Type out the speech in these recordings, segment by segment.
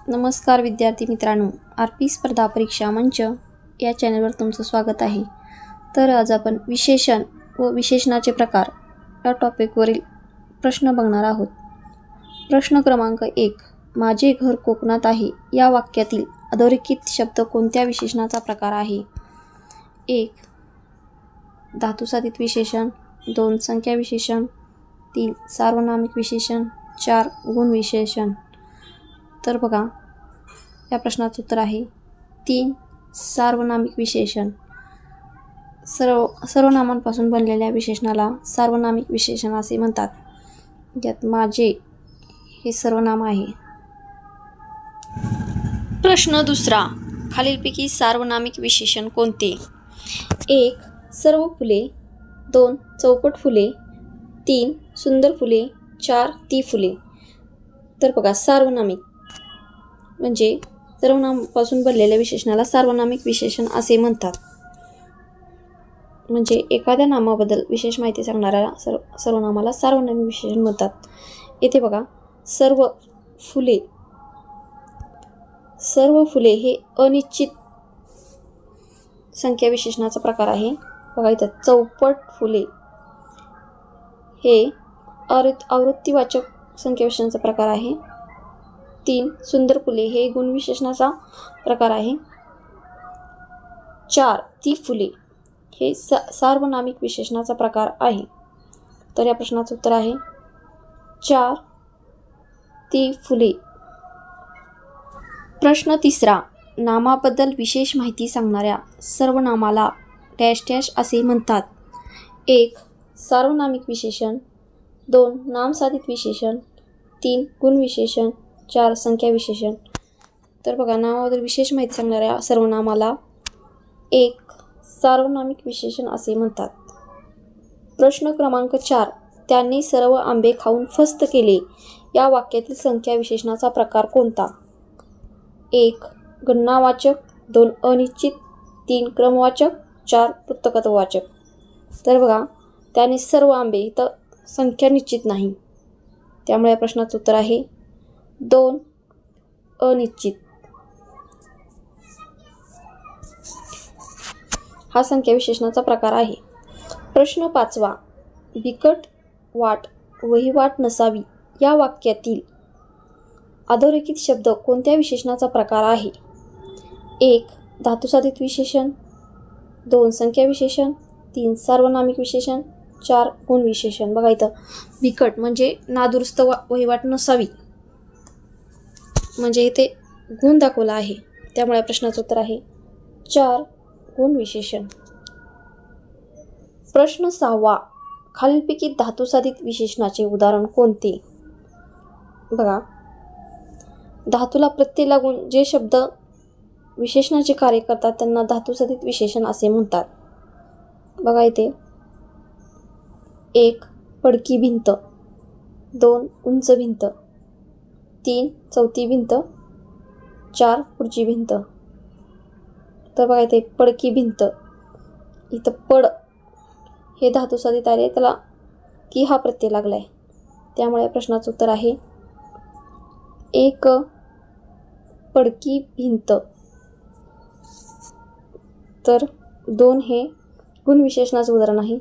नमस्कार विद्यार्थी मित्रांनो, आरपी स्पर्धा परीक्षा मंच या चॅनलवर तुमचं स्वागत आहे। तर आज आपण विशेषण व विशेषणाचे प्रकार या टॉपिकवरील प्रश्न बघणार आहोत। प्रश्न क्रमांक 1, माझे घर कोकणात आहे या वाक्यातील अधोरेखित शब्द कोणत्या विशेषणाचा प्रकार आहे? 1 धातुसाधित विशेषण, 2 संख्या विशेषण, 3 सार्वनामिक विशेषण, 4 गुण विशेषण। तर बघा, या प्रश्नाचं उत्तर आहे 3 सार्वनामिक विशेषण। सर्वनामांपासून बनलेल्या विशेषणाला सार्वनामिक विशेषण असे म्हणतात। यात माझे हे सर्वनाम आहे। प्रश्न दुसरा, खालीलपैकी सार्वनामिक विशेषण कोणते? 1 सर्व फुले, 2 चौपट फुले, 3 सुंदर फुले, 4 ती फुले। तर बघा, सार्वनामिक म्हणजे सर्वनामापासून बनलेल्या विशेषणाला सार्वनामिक विशेषण असे म्हणतात। म्हणजे एखाद्या नामाबद्दल विशेष माहिती सांगणाऱ्या सर्वनामाला सार्वनामिक विशेषण म्हणतात। इथे बघा, सर्व फुले, सर्व फुले हे अनिश्चित संख्या विशेषणाचा प्रकार आहे। बघा, इथं चौपट फुले हे आवृत्तीवाचक संख्या विशेषणाचा प्रकार आहे। 3 सुंदर फुले हे गुण विशेषणाचा प्रकार आहे। 4 ती फुले हे सार्वनामिक विशेषणाचा प्रकार आहे। तर या प्रश्नाचं उत्तर आहे 4 ती फुले। प्रश्न तिसरा, नामाबद्दल विशेष माहिती सांगणाऱ्या सर्वनामाला डॅश डॅश असे म्हणतात। 1 सार्वनामिक विशेषण, 2 नामसाधित विशेषण, 3 गुण विशेषण, 4 संख्या विशेषण। तर बघा, नामाबद्दल विशेष माहिती सांगणाऱ्या सर्वनामाला 1 सार्वनामिक विशेषण असे म्हणतात। प्रश्न क्रमांक 4, त्यांनी सर्व आंबे खाऊन फस्त केले या वाक्यातील संख्या विशेषणाचा प्रकार कोणता? 1 गणनावाचक, 2 अनिश्चित, 3 क्रमवाचक, 4 पृथक्त्ववाचक। तर बघा, त्यांनी सर्व आंबे इथं संख्या निश्चित नाही, त्यामुळे या प्रश्नाचं उत्तर आहे 2 अनिश्चित। हा संख्या विशेषणाचा प्रकार आहे। प्रश्न 5, बिकट वाट वहिवाट नसावी या वाक्यातील अधोरेखित शब्द कोणत्या विशेषणाचा प्रकार आहे? 1 धातुसाधित विशेषण, 2 संख्या विशेषण, 3 सार्वनामिक विशेषण, 4 गुण विशेषण। बघा, इथं बिकट म्हणजे नादुरुस्त वहिवाट नसावी, म्हणजे इथे गुण दाखवला आहे, त्यामुळे प्रश्नाचं उत्तर आहे 4 गुण विशेषण। प्रश्न 6, खालीलपैकी धातुसाधित विशेषणाचे उदाहरण कोणते? बघा, धातूला प्रत्यय लागून जे शब्द विशेषणाचे कार्य करतात त्यांना धातुसाधित विशेषण असे म्हणतात। बघा, इथे 1 पडकी भिंत, 2 उंच भिंत, 3 चौथी भिंत, 4 पुढची भिंत। तर बघा, इथे पडकी भिंत, इथं पड हे धातुसाधित आले, त्याला की हा प्रत्यय लागलाय, त्यामुळे प्रश्नाचं उत्तर आहे 1 पडकी भिंत। तर 2 हे गुण विशेषणाचं उदाहरण आहे,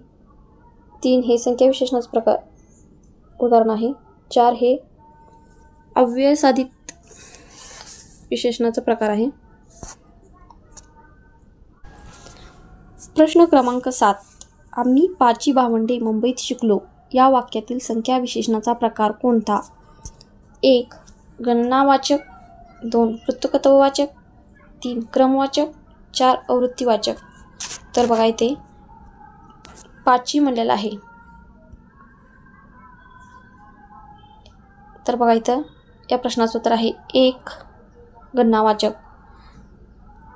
3 हे संख्या विशेषणाचं प्रकार उदाहरण आहे, 4 हे अव्ययसाधित विशेषणाचा प्रकार आहे। प्रश्न क्रमांक 7, आम्ही 5 भावंडे मुंबईत शिकलो या वाक्यातील संख्या विशेषणाचा प्रकार कोणता? 1 गणनावाचक, 2 पृथक्त्ववाचक, 3 क्रमवाचक, 4 आवृत्तीवाचक। तर बघा, इथे 5 म्हणलेलं आहे, तर बघा, इथं या प्रश्नाचं उत्तर आहे 1 गणनावाचक।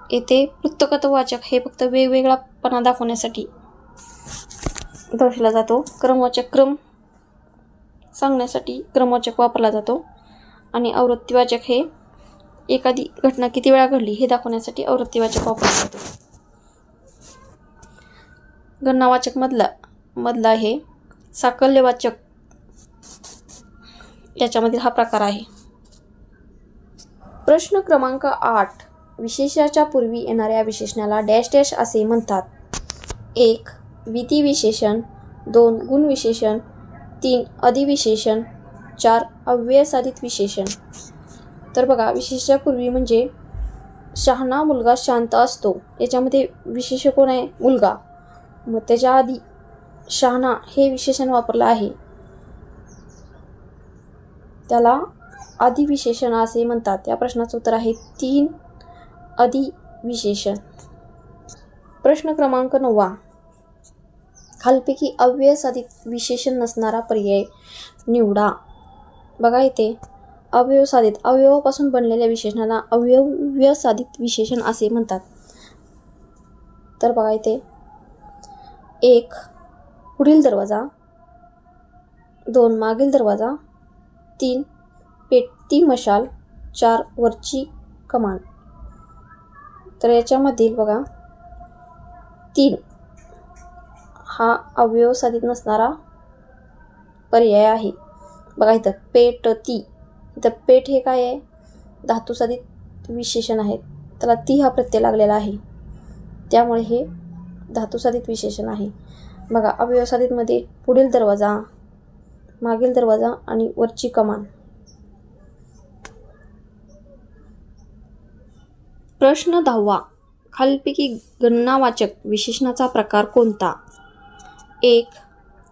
येथे पृथक्त्ववाचक हे फक्त वेगवेगळापणा दाखवण्यासाठी दर्शवला जातो। क्रमवाचक क्रम सांगण्यासाठी क्रमवाचक वापरला जातो, आणि आवृत्तीवाचक हे एखादी घटना किती वेळा घडली हे दाखवण्यासाठी आवृत्तीवाचक वापरला जातो। गणनावाचक मधला हे साकल्यवाचक याच्यामधील हा प्रकार आहे। प्रश्न क्रमांक 8. विशेषाच्या पूर्वी येणाऱ्या विशेषणाला डॅश डॅश असे म्हणतात. 1. विधिविशेषण. 2. गुणविशेषण. 3. अधिविशेषण. 4. अव्ययसाधित विशेषण. तर बघा, विशेषापूर्वी म्हणजे शहाणा मुलगा शांत असतो, याच्यामध्ये विशेष कोण आहे? मुलगा. मग त्याच्या आधी शहाणा हे विशेषण वापरलं आहे, त्याला अधिविशेषण असे म्हणतात. या प्रश्नाचं उत्तर आहे 3. अधिविशेषण. प्रश्न क्रमांक 9. खालपैकी अव्ययसाधित विशेषण नसणारा पर्याय निवडा. बघा इथे अव्ययसाधित, अवयवापासून बनलेल्या विशेषणाला अव्ययसाधित विशेषण असे म्हणतात. तर बघा इथे 1. पुढील दरवाजा. 2. मागील दरवाजा. 3. पेटती मशाल. 4. वरची कमान. तर याच्यामधील बघा 3 हा अव्ययसाधित नसणारा पर्याय आहे. बघा इथं पेटती, इथं पेट हे काय आहे? धातुसाधित विशेषण आहे, त्याला ती हा प्रत्यय लागलेला आहे, त्यामुळे हे धातुसाधित विशेषण आहे. बघा अव्ययसाधितमध्ये पुढील दरवाजा, मागील दरवाजा आणि वरची कमान. प्रश्न 10. खालीलपैकी गणनावाचक विशेषणाचा प्रकार कोणता? 1.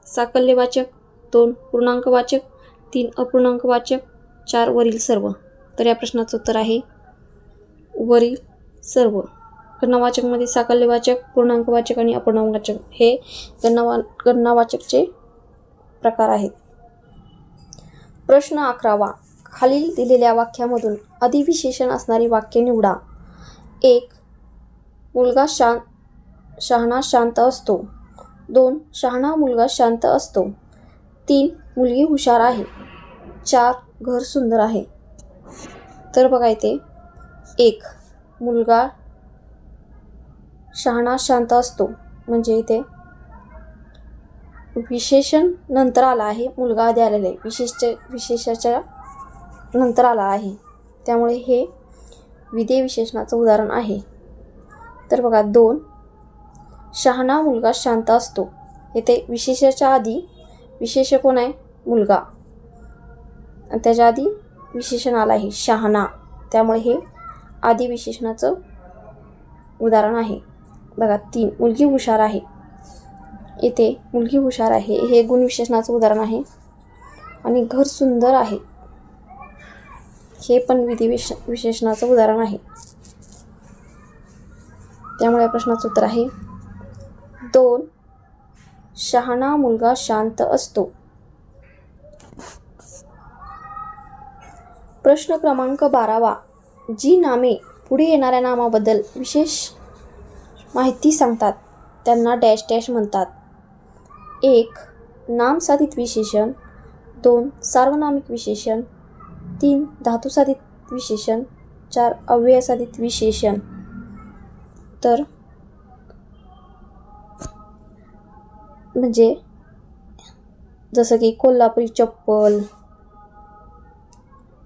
साकल्यवाचक. 2. पूर्णांकवाचक. 3. अपूर्णांकवाचक. 4. वरील सर्व. तर या प्रश्नाचं उत्तर आहे वरील सर्व. गणनावाचकमध्ये साकल्यवाचक, पूर्णांकवाचक आणि अपूर्णांकवाचक हे गणनावाचकचे प्रकार आहेत. प्रश्न 11. खालील दिलेल्या वाक्यामधून अधिविशेषण असणारी वाक्य निवडा. 1. मुलगा शहाणा शांत असतो. 2. शहाणा मुलगा शांत असतो. 3. मुलगी हुशार आहे. 4. घर सुंदर आहे. तर बघा इथे 1. मुलगा शहाणा शांत असतो म्हणजे इथे विशेषण नंतर आला आहे, मुलगा आधी आलेला आहे, विशेषाच्या नंतर आला आहे, त्यामुळे हे विधेय विशेषणाचं उदाहरण आहे. तर बघा 2. शहाणा मुलगा शांत असतो. येथे विशेषाच्या आधी विशेष कोण आहे? मुलगा, आणि त्याच्या आधी विशेषण आलं आहे शहाणा, त्यामुळे हे आधी विशेषणाचं उदाहरण आहे. बघा 3. मुलगी हुशार आहे. इथे मुलगी हुशार आहे हे गुण विशेषणाचं उदाहरण आहे. आणि घर सुंदर आहे हे पण विधी विशेषणाचं उदाहरण आहे. त्यामुळे या प्रश्नाचं उत्तर आहे 2. शहाणा मुलगा शांत असतो. प्रश्न क्रमांक 12. जी नामे पुढे येणाऱ्या नामाबद्दल विशेष माहिती सांगतात त्यांना डॅश डॅश म्हणतात. 1. नामसाधित विशेषण. 2. सार्वनामिक विशेषण. 3. धातुसाधित विशेषण. 4. अव्ययसाधित विशेषण. तर म्हणजे जसं की कोल्हापुरी चप्पल,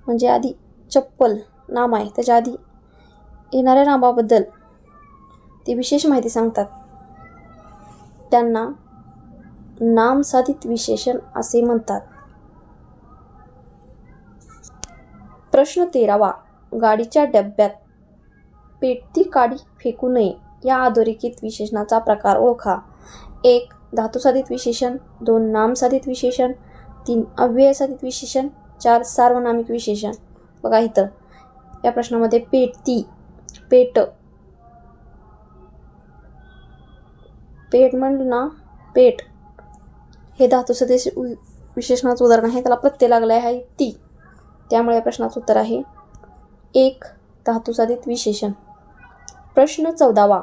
म्हणजे आधी चप्पल नाम आहे, त्याच्या आधी येणाऱ्या नामाबद्दल ते विशेष माहिती सांगतात, त्यांना नामसाधित विशेषण असे म्हणतात. प्रश्न 13. गाडीच्या डब्यात पेटती काडी फेकू नये या अधोरेखित विशेषणाचा प्रकार ओळखा. 1. धातुसाधित विशेषण. 2. नामसाधित विशेषण. 3. अव्ययसाधित विशेषण. 4. सार्वनामिक विशेषण. बघा इथं या प्रश्नामध्ये पेटती, पेट म्हणलं ना, पेट हे धातुसाधित विशेषणाचं उदाहरण आहे, त्याला प्रत्यय लागला आहे ती, त्यामुळे या प्रश्नाचं उत्तर आहे 1. धातुसाधित विशेषण. प्रश्न 14.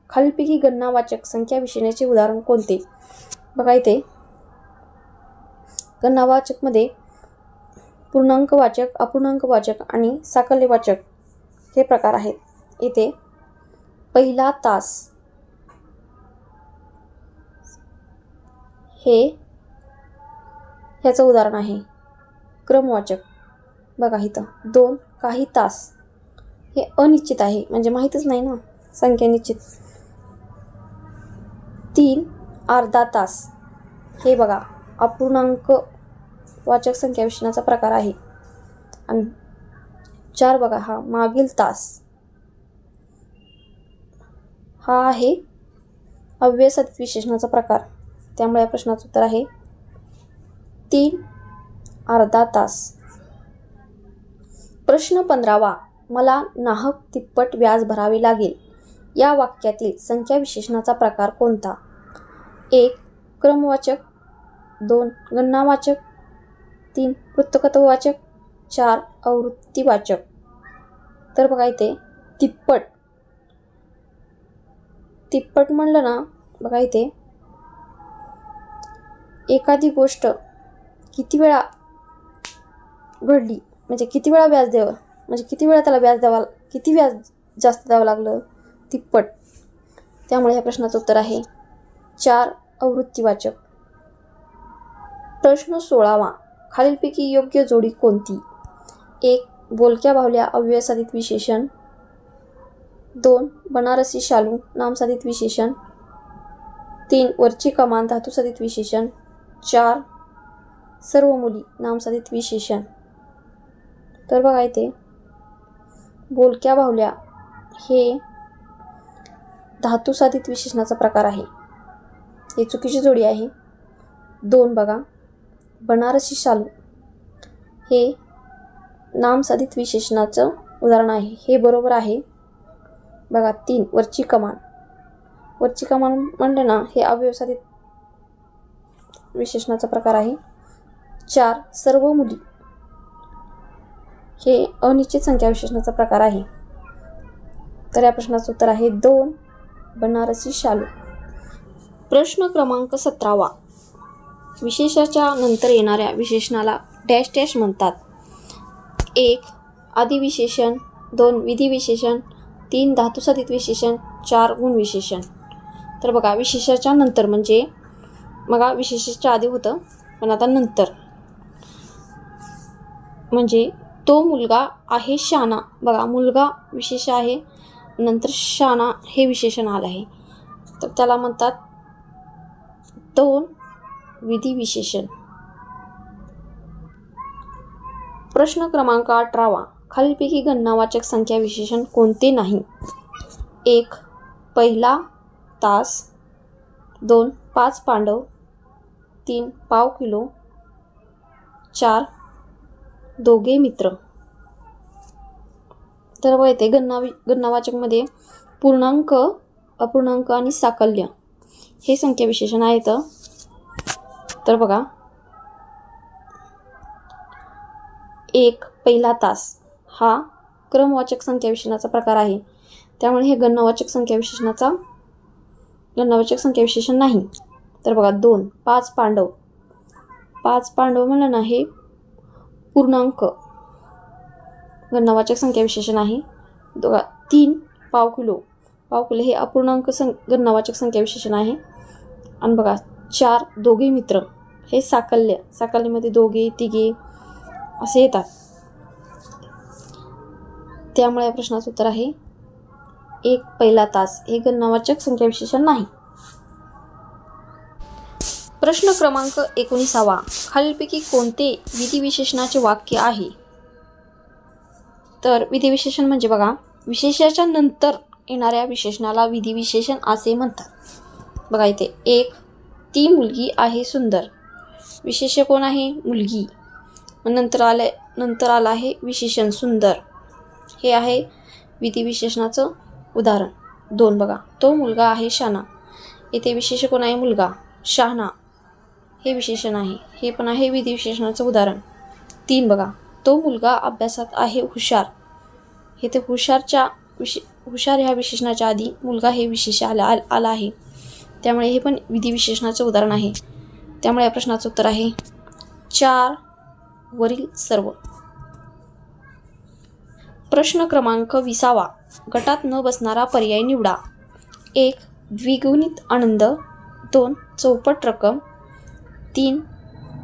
खालीलपैकी गणनावाचक संख्या विशेषणाचे उदाहरण कोणते? बघा इथे गणनावाचकमध्ये पूर्णांकवाचक, अपूर्णांकवाचक आणि साकल्यवाचक हे प्रकार आहेत. इथे पहिला तास हे ह्याचं उदाहरण आहे क्रमवाचक. बघा इथं 2. काही तास हे अनिश्चित आहे, म्हणजे माहीतच नाही ना, संख्या निश्चित. 3 अर्धा तास हे बघा अपूर्णांक वाचक संख्या विशेषणाचा प्रकार आहे. आणि 4 बघा हा मागील तास, हा आहे अव्ययसाधित विशेषणाचा प्रकार. त्यामुळे या प्रश्नाचं उत्तर आहे 3 अर्धा तास. प्रश्न 15वा, मला नाहक तिप्पट व्याज भरावे लागेल. या वाक्यातील संख्या विशेषणाचा प्रकार कोणता? 1 क्रमवाचक, 2 गणनावाचक, 3 पृथक्त्ववाचक, 4 आवृत्तीवाचक. तर बघा इथे तिप्पट म्हणलं ना, बघा इथे एखादी गोष्ट किती वेळा घडली, म्हणजे किती वेळा व्याज द्यावं, म्हणजे किती वेळा त्याला व्याज द्यावा, किती व्याज जास्त द्यावं लागलं, तिप्पट. त्यामुळे ह्या प्रश्नाचं उत्तर आहे 4 आवृत्तीवाचक. प्रश्न 16वा, खालीलपैकी योग्य जोडी कोणती? 1 बोलक्या बाहुल्या अव्ययसाधित विशेषण, 2 बनारसी शालू नामसाधित विशेषण, 3 वरची कमान धातुसाधित विशेषण, 4 सर्व मुली नामसाधित विशेषण. तर बघा इथे बोलक्या बाहुल्या हे धातुसाधित विशेषणाचा प्रकार आहे, ही चुकीची जोडी आहे. 2 बघा बनारसी शालू हे नामसाधित विशेषणाचं उदाहरण आहे, हे बरोबर आहे. बघा 3 वरची कमान म्हणले ना, हे अव्ययसाधित विशेषणाचा प्रकार आहे. 4 सर्व मुली हे अनिश्चित संख्या विशेषणाचा प्रकार आहे. तर या प्रश्नाचं उत्तर आहे 2 बनारसी शालू. प्रश्न क्रमांक 17वा, विशेषाच्या नंतर येणाऱ्या विशेषणाला डॅश डॅश म्हणतात. 1 आदिविशेषण, 2 विधिविशेषण, 3 धातुसाधित विशेषण, 4 गुणविशेषण. तर बघा विशेषाच्या नंतर म्हणजे बघा विशेषाच्या आधी होतं, पण आता नंतर. म्हणजे तो मुलगा आहे शहाणा, बघा मुलगा विशेष आहे, नंतर शहाणा हे विशेषण आलं आहे, तर त्याला म्हणतात 2 विधिविशेषण. प्रश्न क्रमांक 18वा, खालीलपैकी गणनावाचक संख्या विशेषण कोणते नाही? 1 पहिला तास, 2 5 पांडव, 3 पाव किलो, 4 दोघे मित्र. तर बघा इथे गणनावाचकमध्ये पूर्णांक, अपूर्णांक आणि साकल्य हे संख्या विशेषण आहेत. तर बघा 1 पहिला तास हा क्रमवाचक संख्या विशेषणाचा प्रकार आहे, त्यामुळे हे गणनावाचक संख्या विशेषण नाही. तर बघा 2 5 पांडव म्हणलं ना, हे पूर्णांक गणनावाचक संख्या विशेषण आहे. 3 पाव किलो हे अपूर्णांक गणनावाचक संख्या विशेषण आहे. आणि बघा 4 दोघे मित्र हे साकल्यमध्ये दोघे तिघे असे येतात. त्यामुळे या प्रश्नाचं उत्तर आहे 1 पहिला तास हे गणनावाचक संख्या विशेषण नाही. प्रश्न क्रमांक 19वा, खालीलपैकी कोणते विधिविशेषणाचे वाक्य आहे? तर विधिविशेषण म्हणजे बघा विशेषाच्या नंतर येणाऱ्या विशेषणाला विधिविशेषण असे म्हणतात. बघा इथे 1 ती मुलगी आहे सुंदर, विशेष कोण आहे? मुलगी. मग नंतर आलं आहे विशेषण सुंदर, हे आहे विधिविशेषणाचं उदाहरण. 2 बघा तो मुलगा आहे शहाणा, येथे विशेष कोण आहे? मुलगा. शहाणा हे विशेषण आहे, हे पण आहे विधिविशेषणाचं उदाहरण. 3 बघा तो मुलगा अभ्यासात आहे हुशार, हे ते हुशार ह्या विशेषणाच्या आधी मुलगा हे विशेष आला आहे, त्यामुळे हे पण विधिविशेषणाचं उदाहरण आहे. त्यामुळे या प्रश्नाचं उत्तर आहे 4 वरील सर्व. प्रश्न क्रमांक 20वा, गटात न बसणारा पर्याय निवडा. 1 द्विगुणित आनंद, 2 चौपट रक्कम, 3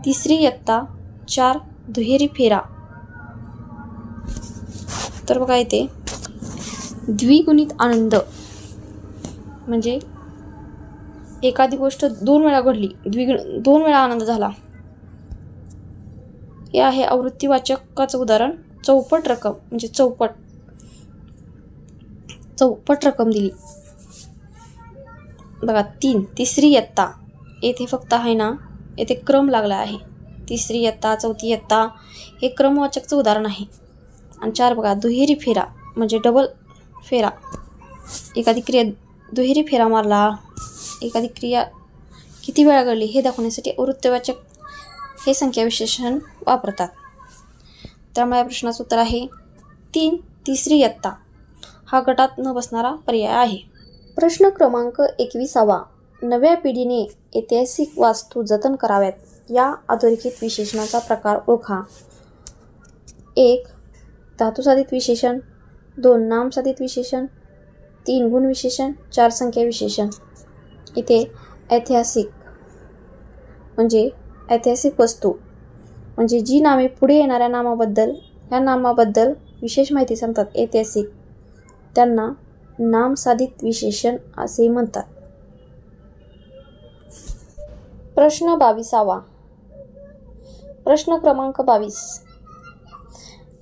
तिसरी इयत्ता, 4 दुहेरी फेरा. तर बघा इथे द्विगुणित आनंद म्हणजे एखादी गोष्ट 2 वेळा घडली, 2 वेळा आनंद झाला. हे आहे आवृत्तीवाचकाचं उदाहरण. चौपट रक्कम म्हणजे चौपट रक्कम दिली. बघा 3 तिसरी इयत्ता, येथे फक्त आहे ना, येथे क्रम लागला आहे. तिसरी इयत्ता, चौथी इयत्ता हे क्रमवाचकचं उदाहरण आहे. आणि 4 बघा दुहेरी फेरा म्हणजे डबल फेरा. एखादी क्रिया दुहेरी फेरा मारला, एखादी क्रिया किती वेळा घडली हे दाखवण्यासाठी आवृत्तीवाचक हे संख्या विशेषण वापरतात. त्यामुळे या प्रश्नाचं उत्तर आहे 3 तिसरी इयत्ता हा गटात न बसणारा पर्याय आहे. प्रश्न क्रमांक 21. नव्या पिढीने ऐतिहासिक वास्तू जतन कराव्यात. या अधोरेखित विशेषणाचा प्रकार ओळखा. 1 धातुसाधित विशेषण, 2 नामसाधित विशेषण, 3 गुण विशेषण, 4 संख्या विशेषण. इथे ऐतिहासिक म्हणजे ऐतिहासिक वस्तू म्हणजे जी नामे पुढे येणाऱ्या नामाबद्दल, ह्या नामाबद्दल विशेष माहिती सांगतात, ऐतिहासिक, त्यांना नामसाधित विशेषण असे म्हणतात. प्रश्न 22. प्रश्न क्रमांक 22.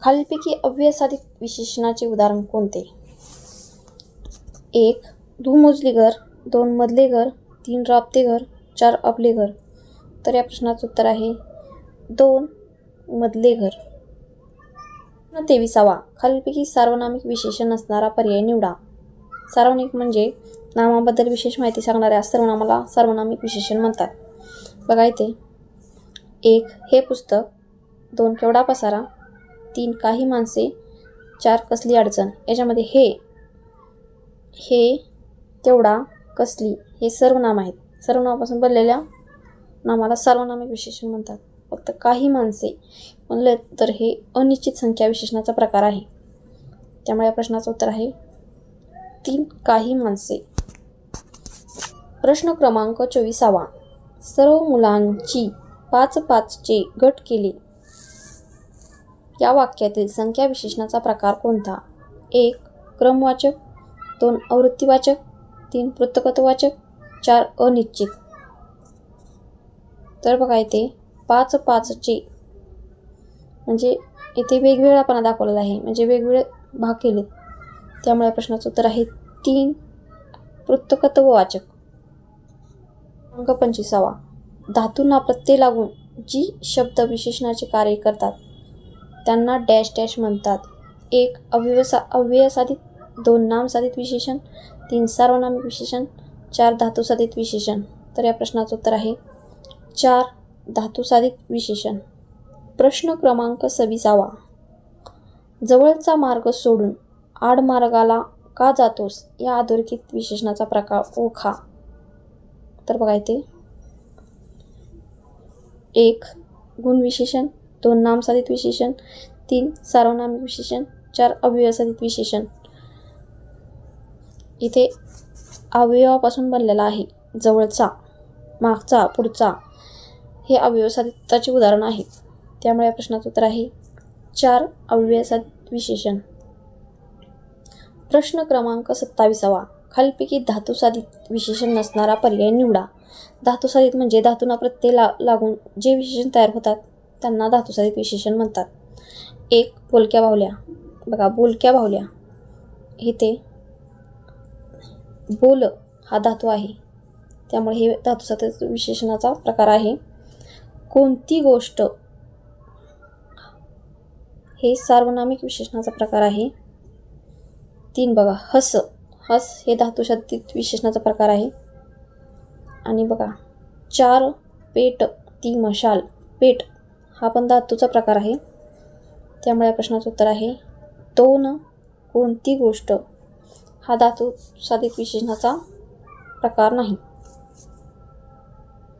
खालीलपैकी अव्ययसाधित विशेषणाचे उदाहरण कोणते? 1 दुमजली घर, 2 मधले घर, 3 राबते घर, 4 अबले घर. तर या प्रश्नाचं उत्तर आहे 2 मधले घर. 23. खालीलपैकी सार्वनामिक विशेषण असणारा पर्याय निवडा. सार्वनामिक म्हणजे नामाबद्दल विशेष माहिती सांगणाऱ्या सर्वनामाला सार्वनामिक विशेषण म्हणतात. बघा इथे 1 हे पुस्तक, 2 केवढा पसारा, 3 काही माणसे, 4 कसली अडचण. याच्यामध्ये हे केवढा, कसली हे सर्वनाम आहेत. सर्वनामापासून बनलेल्या नामाला सार्वनामिक विशेषण म्हणतात. फक्त काही माणसे म्हणलं तर हे अनिश्चित संख्या विशेषणाचा प्रकार आहे. त्यामुळे या प्रश्नाचं उत्तर आहे 3 काही माणसे. प्रश्न क्रमांक 24. सर्व मुलांची 5-5चे गट केले. या वाक्यातील संख्या विशेषणाचा प्रकार कोणता? 1 क्रमवाचक, 2 आवृत्तीवाचक, 3 पृथक्त्ववाचक, 4 अनिश्चित. तर बघा इथे 5-5चे म्हणजे इथे वेगवेगळापणा दाखवलेला आहे, म्हणजे वेगवेगळे भाग केलेत. त्यामुळे प्रश्नाचं उत्तर आहे 3 पृथक्त्ववाचक. क्रमांक 25. धातूंना प्रत्यय लागून जी शब्द विशेषणाचे कार्य करतात त्यांना डॅश डॅश म्हणतात. 1 अव्ययसाधित, 2 नामसाधित विशेषण, 3 सार्वनामिक विशेषण, 4 धातुसाधित विशेषण. तर या प्रश्नाचं उत्तर आहे 4 धातुसाधित विशेषण. प्रश्न क्रमांक 26. जवळचा मार्ग सोडून आडमार्गाला का जातोस या अधोरेखित विशेषणाचा प्रकार ओळखा. तर बघा इथे 1 गुण विशेषण, 2 नामसाधित विशेषण, 3 सार्वनामिक विशेषण, 4 अव्ययसाधित विशेषण. इथे अवयवापासून बनलेला आहे. जवळचा, मागचा, पुढचा हे अव्ययसाधिताचे उदाहरण आहे. त्यामुळे या प्रश्नाचं उत्तर आहे 4 अव्ययसाधित विशेषण. प्रश्न क्रमांक 27. खालीलपैकी धातुसाधित विशेषण नसणारा पर्याय निवडा. धातुसाधित म्हणजे धातूंना प्रत्यय लागून जे विशेषण तयार होतात त्यांना धातुसाधित विशेषण म्हणतात. 1 बोलक्या बाहुल्या. बघा बोलक्या बाहुल्या, इथे बोल हा धातू आहे, त्यामुळे हे धातुसाधित विशेषणाचा प्रकार आहे. कोणती गोष्ट हे सार्वनामिक विशेषणाचा प्रकार आहे. 3 बघा हस हे धातुसाधित विशेषणाचा प्रकार आहे. आणि बघा 4 पेट, ती मशाल, पेट हा पण धातूचा प्रकार आहे. त्यामुळे या प्रश्नाचं उत्तर आहे 2 कोणती गोष्ट हा धातुसाधित विशेषणाचा प्रकार नाही.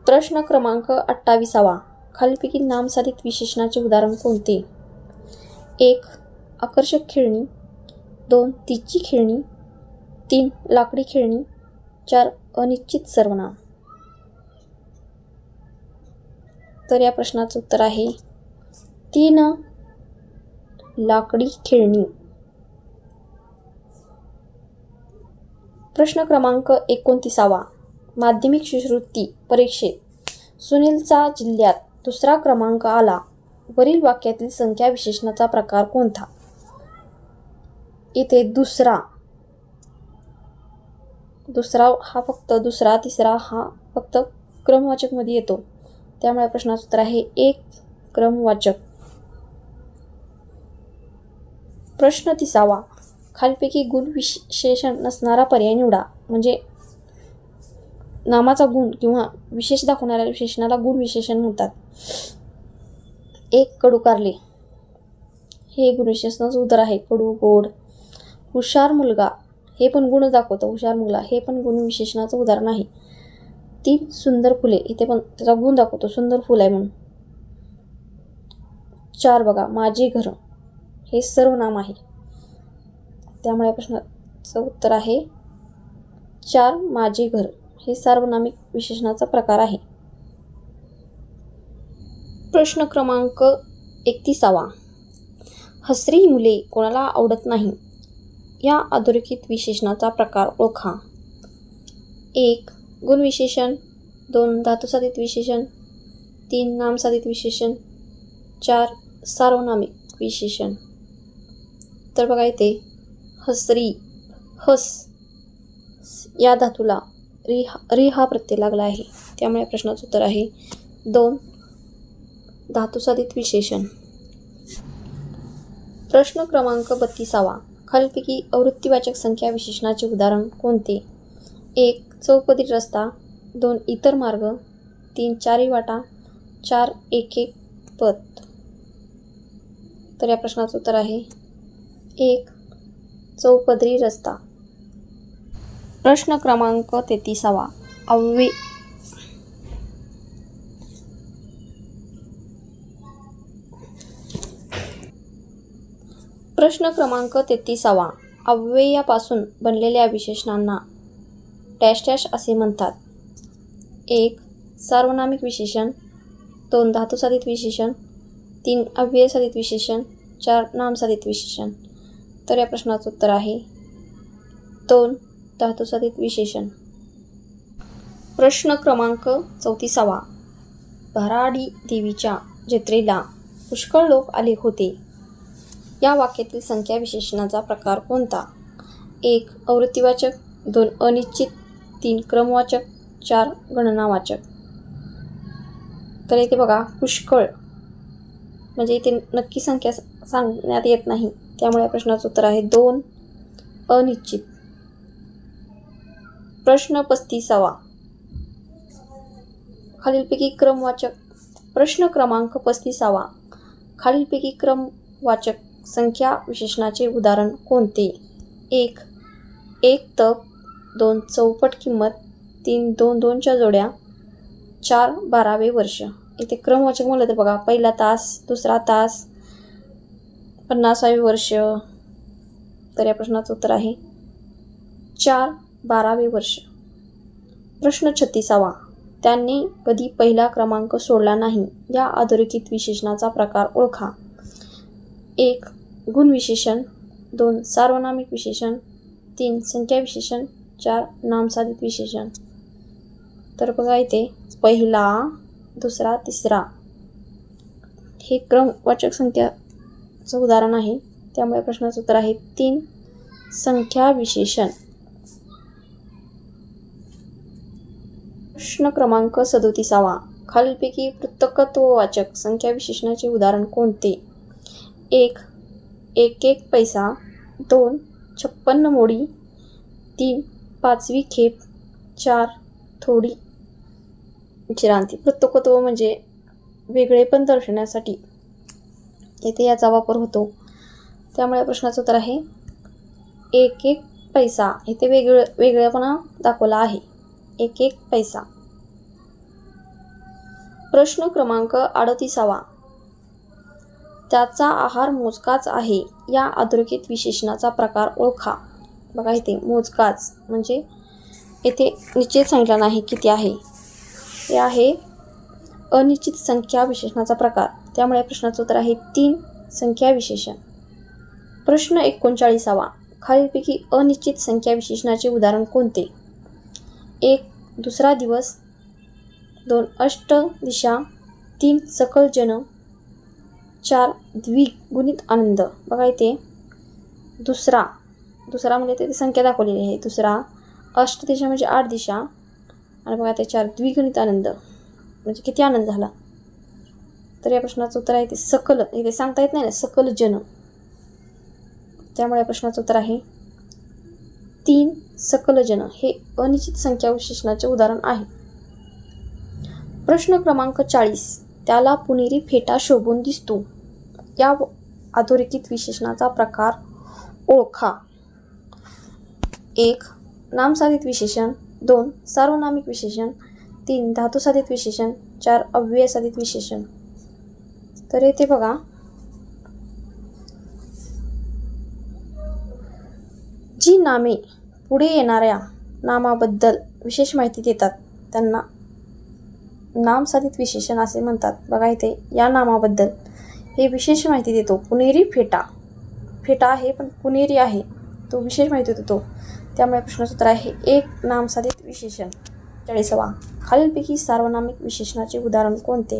प्रश्न क्रमांक 28. खालीलपैकी नामसाधित विशेषणाचे उदाहरण कोणते? 1 आकर्षक खेळणी, 2 तिची खेळणी, 3 लाकडी खेळणी, 4 अनिश्चित सर्वनाम. तर या प्रश्नाचं उत्तर आहे 3 लाकडी खेळणी. प्रश्न क्रमांक 29. माध्यमिक शिष्यवृत्ती परीक्षेत सुनीलचा जिल्ह्यात दुसरा क्रमांक आला. वरील वाक्यातील संख्या विशेषणाचा प्रकार कोणता? इथे दुसरा हा फक्त दुसरा, तिसरा हा फक्त क्रमवाचक मध्ये येतो. त्यामुळे प्रश्नाचं उत्तर आहे एक क्रमवाचक. प्रश्न 30. खालीलपैकी गुण विशेषण नसणारा पर्याय निवडा. म्हणजे नामाचा गुण किंवा विशेष दाखवणाऱ्या विशेषणाला गुण विशेषण म्हणतात. 1. कडू कारले, हे गुण विशेषणाचं उत्तर आहे. कडू, गोड. हुशार मुलगा, हे पण गुण दाखवतं. हुशार मुलगा हे पण गुण विशेषणाचं उदाहरण आहे. 3. सुंदर फुले, इथे पण त्याचा गुण दाखवतो, सुंदर फुल आहे म्हणून. 4. बघा माझे घर, हे सर्वनाम आहे. त्यामुळे प्रश्नाचं उत्तर आहे 4. माझे घर हे सार्वनामिक विशेषणाचा प्रकार आहे. प्रश्न क्रमांक 31. हसरी मुले कोणाला आवडत नाही. या अधोरेखित विशेषणाचा प्रकार ओळखा. 1. गुणविशेषण. 2. धातुसाधित विशेषण. 3. नामसाधित विशेषण. 4. सार्वनामिक विशेषण. तर बघा इथे हसरी, हस या धातूला री हा प्रत्यय लागला आहे. त्यामुळे प्रश्नाचं उत्तर आहे 2. धातुसाधित विशेषण. प्रश्न क्रमांक 32. खालीलपैकी आवृत्तीवाचक संख्या विशेषणाचे उदाहरण कोणते? 1. चौपदरी रस्ता. 2. इतर मार्ग. 3. चारी वाटा. 4. एक एक पथ. तर या प्रश्नाचं उत्तर आहे 1. चौपदरी रस्ता. प्रश्न क्रमांक 33. प्रश्न क्रमांक 33. अव्ययापासून बनलेल्या विशेषणांना डॅश डॅश असे म्हणतात. 1. सार्वनामिक विशेषण. 2. धातुसाधित विशेषण. 3. अव्ययसाधित विशेषण. 4. नामसाधित विशेषण. तर या प्रश्नाचं उत्तर आहे 2. धातुसाधित विशेषण. प्रश्न क्रमांक 34. भराडी देवीच्या जत्रेला पुष्कळ लोक आले होते. या वाक्यातील संख्या विशेषणाचा प्रकार कोणता? 1. आवृत्तीवाचक. 2. अनिश्चित. 3. क्रमवाचक. 4. गणनावाचक. तर इथे बघा पुष्कळ म्हणजे इथे नक्की संख्या सांगण्यात येत नाही. त्यामुळे या प्रश्नाचं उत्तर आहे 2. अनिश्चित. प्रश्न 35. खालीलपैकी क्रमवाचक. प्रश्न क्रमांक 35. खालीलपैकी क्रमवाचक संख्या विशेषणाचे उदाहरण कोणते? 1. एक तप. 2. चौपट किंमत. 3. 2 2च्या जोड्या. 4. 12वे वर्ष. इथे क्रमवाचक म्हणलं तर बघा पहिला तास, दुसरा तास, 50वे वर्ष. तर या प्रश्नाचं उत्तर आहे 4. 12वे वर्ष. प्रश्न 36. त्यांनी कधी पहिला क्रमांक सोडला नाही. या अधोरेखित विशेषणाचा प्रकार ओळखा. 1. गुणविशेषण. 2. सार्वनामिक विशेषण. 3. संख्या विशेषण. 4. नामसाधित विशेषण. तर बघा इथे पहिला, दुसरा, तिसरा हे क्रमवाचक संख्याचं उदाहरण आहे. त्यामुळे प्रश्नाचं उत्तर आहे 3. संख्या विशेषण. प्रश्न क्रमांक 37. खालीलपैकी पृथक्त्ववाचक संख्या विशेषणाचे उदाहरण कोणते? 1. एक एक पैसा. 2. 56 मोडी. 3. 5वी खेप. 4. थोडी विश्रांती. पृथक्त्व म्हणजे वेगळेपण दर्शवण्यासाठी येथे याचा वापर होतो. त्यामुळे प्रश्नाचं उत्तर आहे एक एक पैसा. इथे वेगळेपणा दाखवला आहे. एक एक पैसा. प्रश्न क्रमांक 38. त्याचा आहार मोजकाच आहे. या अधोरेखित विशेषणाचा प्रकार ओळखा. बघा इथे मोजकाच म्हणजे येथे निश्चित सांगितलं नाही किती आहे. हे आहे अनिश्चित संख्या विशेषणाचा प्रकार. त्यामुळे प्रश्नाचं उत्तर आहे 3. संख्या विशेषण. प्रश्न 39. खालीलपैकी अनिश्चित संख्या विशेषणाचे उदाहरण कोणते? 1. दुसरा दिवस. 2. अष्टदिशा. 3. सकल जन. 4. द्विगुणित आनंद. बघा इथे दुसरा म्हणजे ते संख्या दाखवलेली आहे. दुसरा, अष्टदिशा म्हणजे 8 दिशा, आणि बघा ते 4 द्विगुणित आनंद म्हणजे किती आनंद झाला. तर या प्रश्नाचं उत्तर आहे ते सकल. इथे सांगता येत नाही ना, सकल जन. त्यामुळे या प्रश्नाचं उत्तर आहे 3. सकल जन हे अनिश्चित संख्या विशेषणाचे उदाहरण आहे. प्रश्न क्रमांक 40. त्याला पुणेरी फेटा शोभून दिसतो. या अधोरेखित विशेषणाचा प्रकार ओळखा. 1. नामसाधित विशेषण. 2. सार्वनामिक विशेषण. 3. धातुसाधित विशेषण. 4. अव्ययसाधित विशेषण. तर येथे बघा जी नामे पुढे येणाऱ्या नामाबद्दल विशेष माहिती देतात त्यांना नामसाधित विशेषण असे म्हणतात. बघा इथे या नामाबद्दल हे विशेष माहिती देतो. पुणेरी फेटा. फेटा आहे पण पुणेरी आहे, तो विशेष माहिती देतो. त्यामुळे प्रश्नाचं उत्तर आहे 1. नामसाधित विशेषण. 40. खालीलपैकी सार्वनामिक विशेषणाचे उदाहरण कोणते?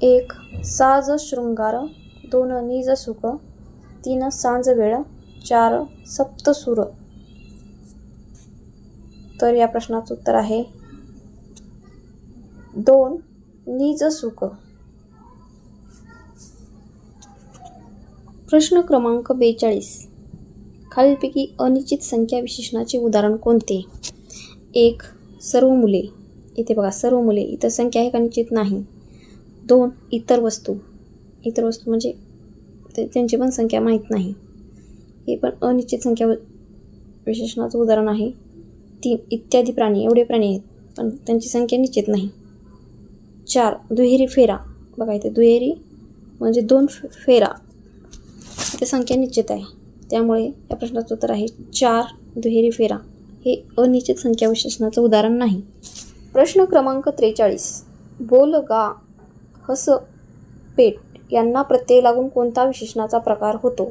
1. साज शृंगार. 2. निज सुख. 3. सांज वेळ. 4. सप्तसूर. तर या प्रश्नाचं उत्तर आहे 2. निज सुख. प्रश्न क्रमांक 42. खालीलपैकी अनिश्चित संख्या विशेषणाचे उदाहरण कोणते? 1. सर्व मुले. इथे बघा सर्व मुले, इतर संख्या आहे का निश्चित नाही. 2. इतर वस्तू. इतर वस्तू म्हणजे त्यांची पण संख्या माहीत नाही, हे पण अनिश्चित संख्या विशेषणाचं उदाहरण आहे. 3. इत्यादी प्राणी. एवढे प्राणी आहेत पण त्यांची संख्या निश्चित नाही. 4. दुहेरी फेरा. बघा इथे दुहेरी म्हणजे 2 फेरा, इथे संख्या निश्चित आहे. त्यामुळे या प्रश्नाचं उत्तर आहे 4. दुहेरी फेरा हे अनिश्चित संख्या विशेषणाचं उदाहरण नाही. प्रश्न क्रमांक 43. बोल, गा, हस, पेट यांना प्रत्यय लागून कोणता विशेषणाचा प्रकार होतो?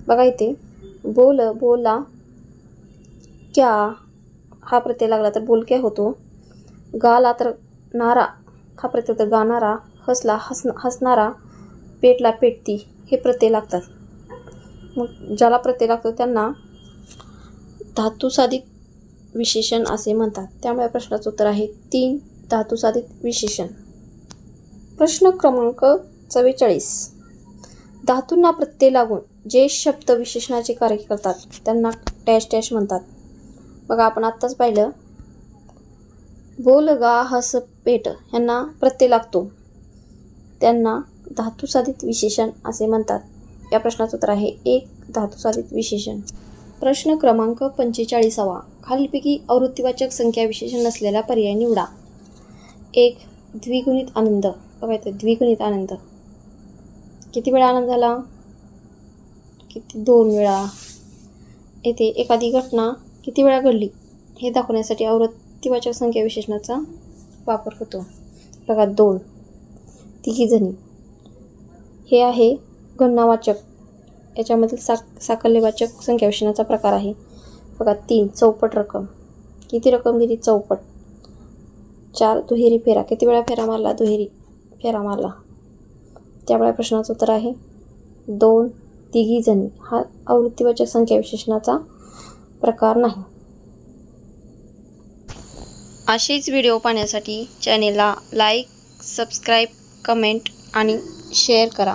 बघा इथे बोल, बोला, क्या हा प्रत्यय लागला तर बोलक्या होतो. गाला तर नारा हा प्रत्यय तर गाणारा. हसला हसणारा. पेटला पेटती हे प्रत्यय लागतात. मग ज्याला प्रत्यय लागतो त्यांना धातुसाधित विशेषण असे म्हणतात. त्यामुळे प्रश्नाचं उत्तर आहे 3. धातुसाधित विशेषण. प्रश्न क्रमांक 44. धातूंना प्रत्यय लागून जे शब्द विशेषणाचे कार्य करतात त्यांना डॅश डॅश म्हणतात. बघा आपण आत्ताच पाहिलं बोल, गा, हस, पेट यांना प्रत्यय लागतो, त्यांना धातुसाधित विशेषण असे म्हणतात. या प्रश्नाचं उत्तर आहे 1. धातुसाधित विशेषण. प्रश्न क्रमांक 45. खालीलपैकी आवृत्तीवाचक संख्या विशेषण नसलेला पर्याय निवडा. 1. द्विगुणित आनंद. बघा इथे द्विगुणित आनंद किती वेळा आनंद झाला? किती? 2 वेळा. येथे एखादी घटना किती वेळा घडली हे दाखवण्यासाठी आवृत्तीवाचक संख्या विशेषणाचा वापर होतो. बघा 2. तिघीजणी हे आहे गणनावाचक, याच्यामधील साकल्यवाचक संख्या विशेषणाचा प्रकार आहे. बघा 3. चौपट रक्कम. किती रक्कम दिली? चौपट. 4. दुहेरी फेरा. किती वेळा फेरा मारला? दुहेरी फेरा मारला. त्यामुळे प्रश्नाचं उत्तर आहे 2. तिघीजणी हा आवृत्तीवाचक संख्या विशेषणाचा प्रकार नाही. असेच व्हिडिओ पाहण्यासाठी चॅनेलला लाईक, सबस्क्राईब, कमेंट आणि शेअर करा.